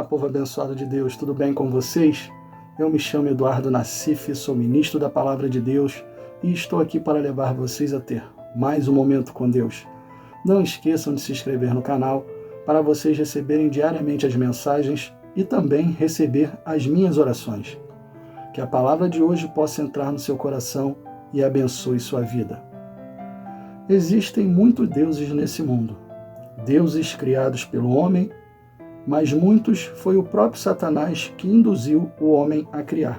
Olá, povo abençoado de Deus, tudo bem com vocês? Eu me chamo Eduardo Nassif, sou ministro da Palavra de Deus e estou aqui para levar vocês a ter mais um momento com Deus. Não esqueçam de se inscrever no canal para vocês receberem diariamente as mensagens e também receber as minhas orações. Que a palavra de hoje possa entrar no seu coração e abençoe sua vida. Existem muitos deuses nesse mundo, deuses criados pelo homem, mas muitos foi o próprio Satanás que induziu o homem a criar.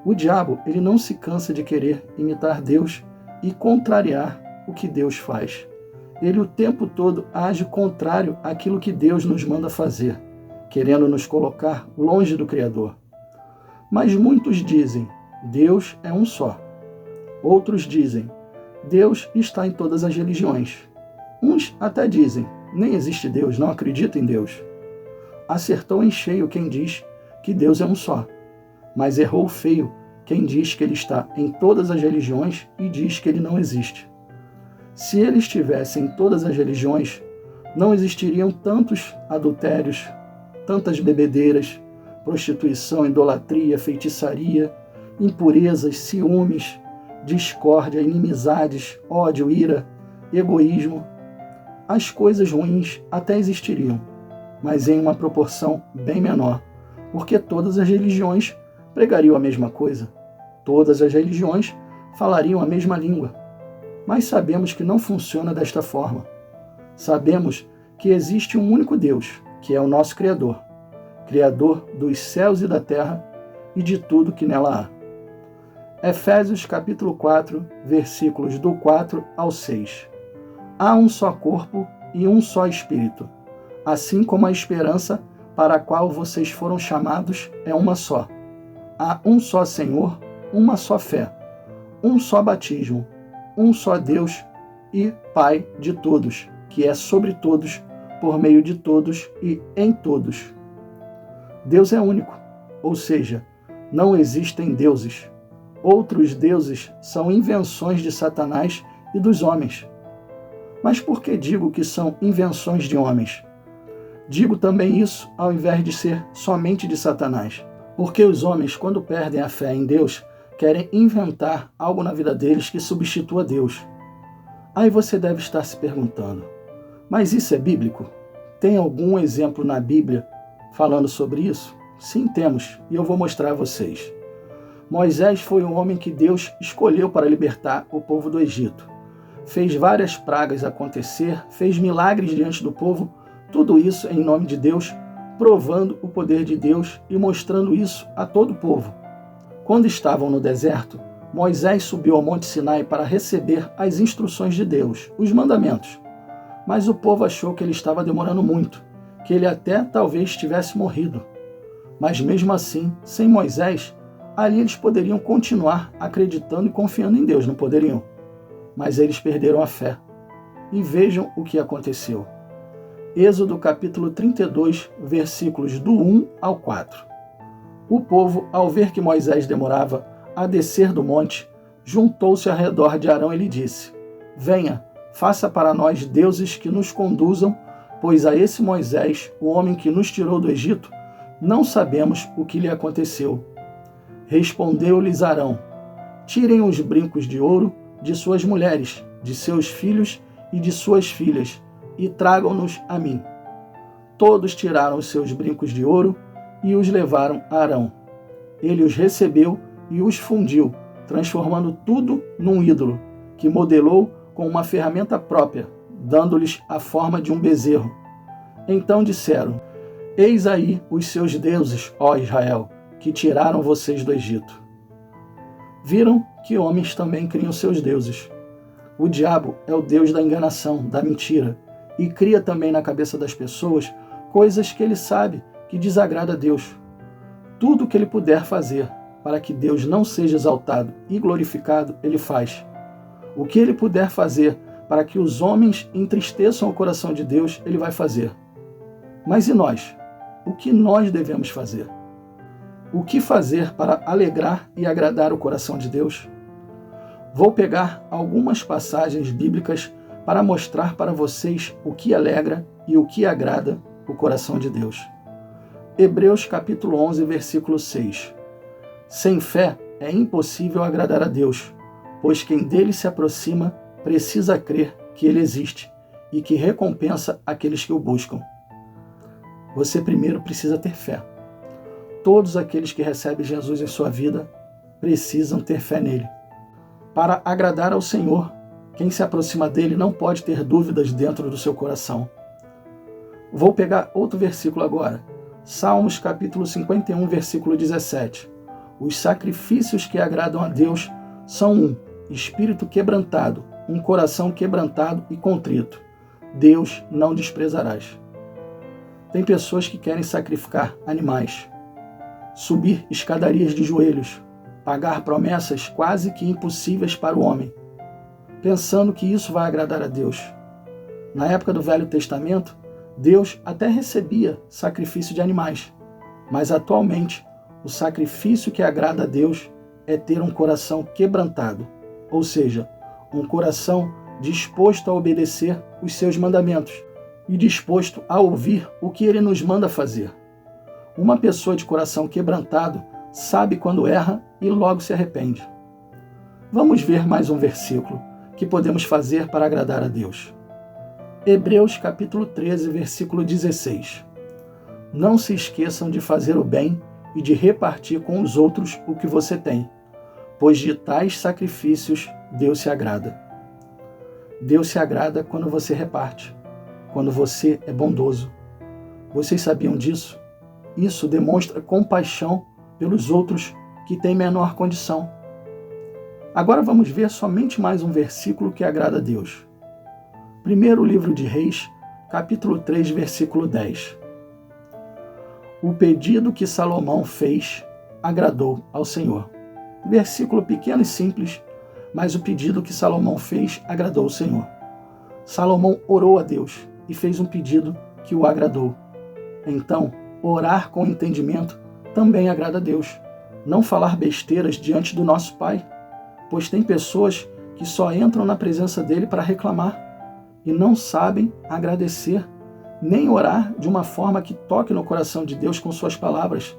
O diabo, ele não se cansa de querer imitar Deus e contrariar o que Deus faz. Ele o tempo todo age contrário àquilo que Deus nos manda fazer, querendo nos colocar longe do Criador. Mas muitos dizem, Deus é um só. Outros dizem, Deus está em todas as religiões. Uns até dizem, nem existe Deus, não acredito em Deus. Acertou em cheio quem diz que Deus é um só, mas errou feio quem diz que ele está em todas as religiões e diz que ele não existe. Se ele estivesse em todas as religiões, não existiriam tantos adultérios, tantas bebedeiras, prostituição, idolatria, feitiçaria, impurezas, ciúmes, discórdia, inimizades, ódio, ira, egoísmo. As coisas ruins até existiriam, mas em uma proporção bem menor, porque todas as religiões pregariam a mesma coisa, todas as religiões falariam a mesma língua. Mas sabemos que não funciona desta forma. Sabemos que existe um único Deus, que é o nosso Criador, Criador dos céus e da terra e de tudo que nela há. Efésios capítulo 4, versículos do 4 ao 6. Há um só corpo e um só Espírito, assim como a esperança para a qual vocês foram chamados é uma só. Há um só Senhor, uma só fé, um só batismo, um só Deus e Pai de todos, que é sobre todos, por meio de todos e em todos. Deus é único, ou seja, não existem deuses. Outros deuses são invenções de Satanás e dos homens. Mas por que digo que são invenções de homens? Digo também isso ao invés de ser somente de Satanás. Porque os homens, quando perdem a fé em Deus, querem inventar algo na vida deles que substitua Deus. Aí você deve estar se perguntando, mas isso é bíblico? Tem algum exemplo na Bíblia falando sobre isso? Sim, temos, e eu vou mostrar a vocês. Moisés foi um homem que Deus escolheu para libertar o povo do Egito. Fez várias pragas acontecer, fez milagres diante do povo, tudo isso em nome de Deus, provando o poder de Deus e mostrando isso a todo o povo. Quando estavam no deserto, Moisés subiu ao Monte Sinai para receber as instruções de Deus, os mandamentos. Mas o povo achou que ele estava demorando muito, que ele até talvez tivesse morrido. Mas mesmo assim, sem Moisés, ali eles poderiam continuar acreditando e confiando em Deus, não poderiam? Mas eles perderam a fé. E vejam o que aconteceu. Êxodo capítulo 32, versículos do 1 ao 4. O povo, ao ver que Moisés demorava a descer do monte, juntou-se ao redor de Arão e lhe disse, venha, faça para nós deuses que nos conduzam, pois a esse Moisés, o homem que nos tirou do Egito, não sabemos o que lhe aconteceu. Respondeu-lhes Arão, tirem os brincos de ouro de suas mulheres, de seus filhos e de suas filhas, e tragam-nos a mim. Todos tiraram os seus brincos de ouro e os levaram a Arão. Ele os recebeu e os fundiu, transformando tudo num ídolo, que modelou com uma ferramenta própria, dando-lhes a forma de um bezerro. Então disseram, eis aí os seus deuses, ó Israel, que tiraram vocês do Egito. Viram que homens também criam seus deuses. O diabo é o deus da enganação, da mentira, e cria também na cabeça das pessoas coisas que ele sabe que desagrada a Deus. Tudo o que ele puder fazer para que Deus não seja exaltado e glorificado, ele faz. O que ele puder fazer para que os homens entristeçam o coração de Deus, ele vai fazer. Mas e nós? O que nós devemos fazer? O que fazer para alegrar e agradar o coração de Deus? Vou pegar algumas passagens bíblicas para mostrar para vocês o que alegra e o que agrada o coração de Deus. Hebreus capítulo 11, versículo 6. Sem fé é impossível agradar a Deus, pois quem dele se aproxima precisa crer que ele existe e que recompensa aqueles que o buscam. Você primeiro precisa ter fé. Todos aqueles que recebem Jesus em sua vida precisam ter fé nele. Para agradar ao Senhor, quem se aproxima dele não pode ter dúvidas dentro do seu coração. Vou pegar outro versículo agora. Salmos capítulo 51, versículo 17. Os sacrifícios que agradam a Deus são um espírito quebrantado, um coração quebrantado e contrito. Deus não desprezarás. Tem pessoas que querem sacrificar animais, subir escadarias de joelhos, pagar promessas quase que impossíveis para o homem, pensando que isso vai agradar a Deus. Na época do Velho Testamento, Deus até recebia sacrifício de animais, mas atualmente o sacrifício que agrada a Deus é ter um coração quebrantado, ou seja, um coração disposto a obedecer os seus mandamentos e disposto a ouvir o que ele nos manda fazer. Uma pessoa de coração quebrantado sabe quando erra e logo se arrepende. Vamos ver mais um versículo que podemos fazer para agradar a Deus. Hebreus capítulo 13, versículo 16. Não se esqueçam de fazer o bem e de repartir com os outros o que você tem, pois de tais sacrifícios Deus se agrada. Deus se agrada quando você reparte, quando você é bondoso. Vocês sabiam disso? Isso demonstra compaixão pelos outros que têm menor condição. Agora vamos ver somente mais um versículo que agrada a Deus. Primeiro livro de Reis, capítulo 3, versículo 10. O pedido que Salomão fez agradou ao Senhor. Versículo pequeno e simples, mas o pedido que Salomão fez agradou ao Senhor. Salomão orou a Deus e fez um pedido que o agradou. Então, orar com entendimento também agrada a Deus. Não falar besteiras diante do nosso Pai, pois tem pessoas que só entram na presença dele para reclamar e não sabem agradecer, nem orar de uma forma que toque no coração de Deus com suas palavras.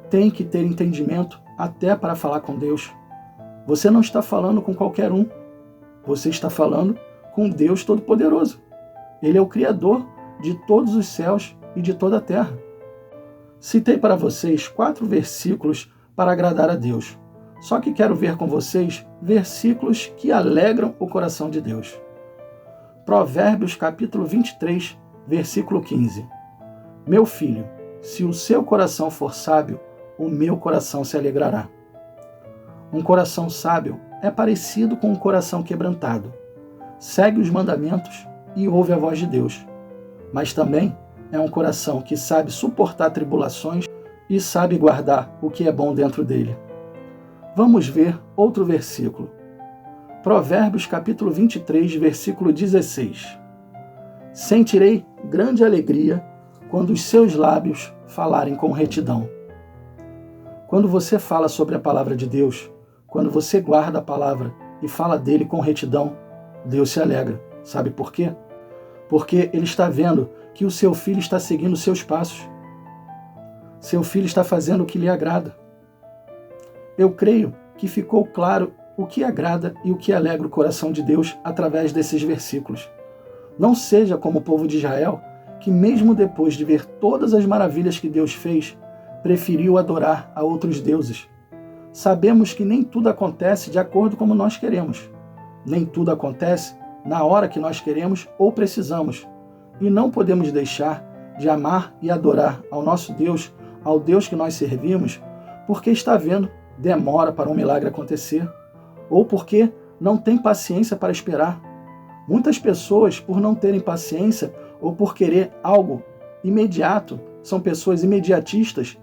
Tem que ter entendimento até para falar com Deus. Você não está falando com qualquer um. Você está falando com Deus Todo-Poderoso. Ele é o Criador de todos os céus e de toda a terra. Citei para vocês 4 versículos para agradar a Deus. Só que quero ver com vocês versículos que alegram o coração de Deus. Provérbios capítulo 23, versículo 15. Meu filho, se o seu coração for sábio, o meu coração se alegrará. Um coração sábio é parecido com um coração quebrantado. Segue os mandamentos e ouve a voz de Deus. Mas também é um coração que sabe suportar tribulações e sabe guardar o que é bom dentro dele. Vamos ver outro versículo. Provérbios capítulo 23, versículo 16. Sentirei grande alegria quando os seus lábios falarem com retidão. Quando você fala sobre a palavra de Deus, quando você guarda a palavra e fala dele com retidão, Deus se alegra. Sabe por quê? Porque ele está vendo que o seu filho está seguindo os seus passos. Seu filho está fazendo o que lhe agrada. Eu creio que ficou claro o que agrada e o que alegra o coração de Deus através desses versículos. Não seja como o povo de Israel, que mesmo depois de ver todas as maravilhas que Deus fez, preferiu adorar a outros deuses. Sabemos que nem tudo acontece de acordo como nós queremos. Nem tudo acontece na hora que nós queremos ou precisamos. E não podemos deixar de amar e adorar ao nosso Deus, ao Deus que nós servimos, porque está vendo demora para um milagre acontecer, ou porque não tem paciência para esperar. Muitas pessoas, por não terem paciência ou por querer algo imediato, são pessoas imediatistas,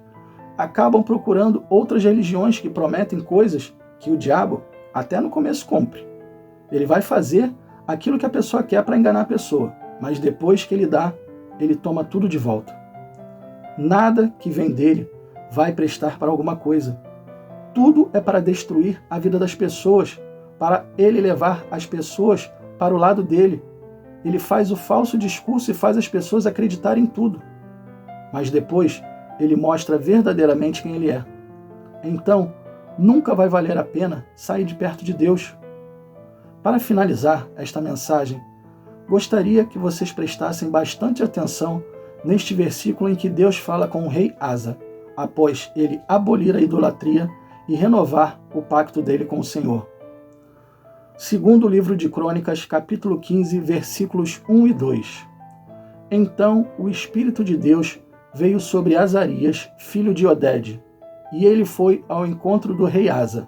acabam procurando outras religiões que prometem coisas que o diabo até no começo cumpre. Ele vai fazer aquilo que a pessoa quer para enganar a pessoa, mas depois que ele dá, ele toma tudo de volta. Nada que vem dele vai prestar para alguma coisa. Tudo é para destruir a vida das pessoas, para ele levar as pessoas para o lado dele. Ele faz o falso discurso e faz as pessoas acreditarem em tudo. mas depois ele mostra verdadeiramente quem ele é. Então, nunca vai valer a pena sair de perto de Deus. Para finalizar esta mensagem, gostaria que vocês prestassem bastante atenção neste versículo em que Deus fala com o rei Asa, após ele abolir a idolatria e renovar o pacto dele com o Senhor. Segundo o livro de Crônicas, capítulo 15, versículos 1 e 2. Então o Espírito de Deus veio sobre Azarias, filho de Oded, e ele foi ao encontro do rei Asa.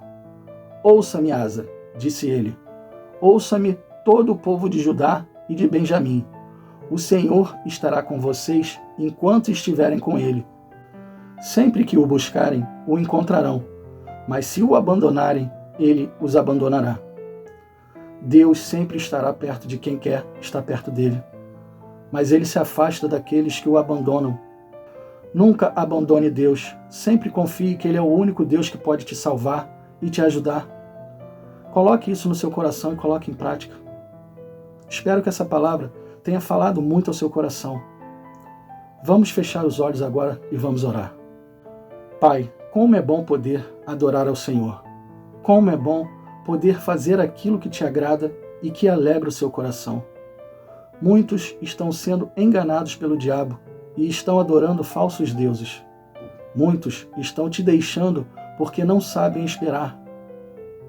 Ouça-me, Asa, disse ele. Ouça-me todo o povo de Judá e de Benjamim. O Senhor estará com vocês enquanto estiverem com ele. Sempre que o buscarem, o encontrarão, mas se o abandonarem, ele os abandonará. Deus sempre estará perto de quem quer estar perto dele, mas ele se afasta daqueles que o abandonam. Nunca abandone Deus, sempre confie que ele é o único Deus que pode te salvar e te ajudar. Coloque isso no seu coração e coloque em prática. Espero que essa palavra tenha falado muito ao seu coração. Vamos fechar os olhos agora e vamos orar. Pai, como é bom poder adorar ao Senhor. Como é bom poder fazer aquilo que te agrada e que alegra o seu coração. Muitos estão sendo enganados pelo diabo e estão adorando falsos deuses. Muitos estão te deixando porque não sabem esperar.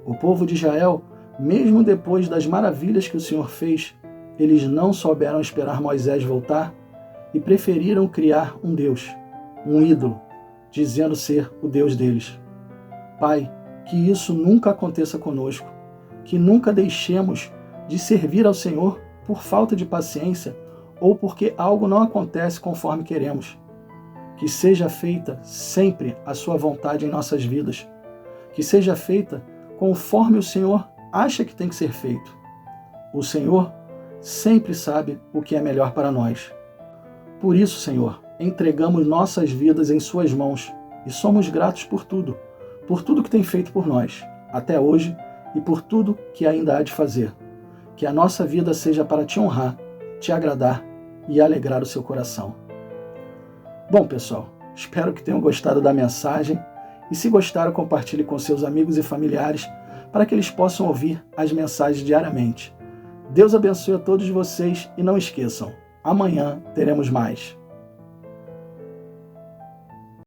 O povo de Israel, mesmo depois das maravilhas que o Senhor fez, eles não souberam esperar Moisés voltar e preferiram criar um Deus, um ídolo, dizendo ser o Deus deles. Pai, que isso nunca aconteça conosco, que nunca deixemos de servir ao Senhor por falta de paciência ou porque algo não acontece conforme queremos. Que seja feita sempre a sua vontade em nossas vidas. Que seja feita conforme o Senhor acha que tem que ser feito. O Senhor sempre sabe o que é melhor para nós. Por isso, Senhor, entregamos nossas vidas em suas mãos e somos gratos por tudo que tem feito por nós, até hoje, e por tudo que ainda há de fazer. Que a nossa vida seja para te honrar, te agradar e alegrar o seu coração. Bom, pessoal, espero que tenham gostado da mensagem e se gostaram, compartilhe com seus amigos e familiares para que eles possam ouvir as mensagens diariamente. Deus abençoe a todos vocês e não esqueçam, amanhã teremos mais.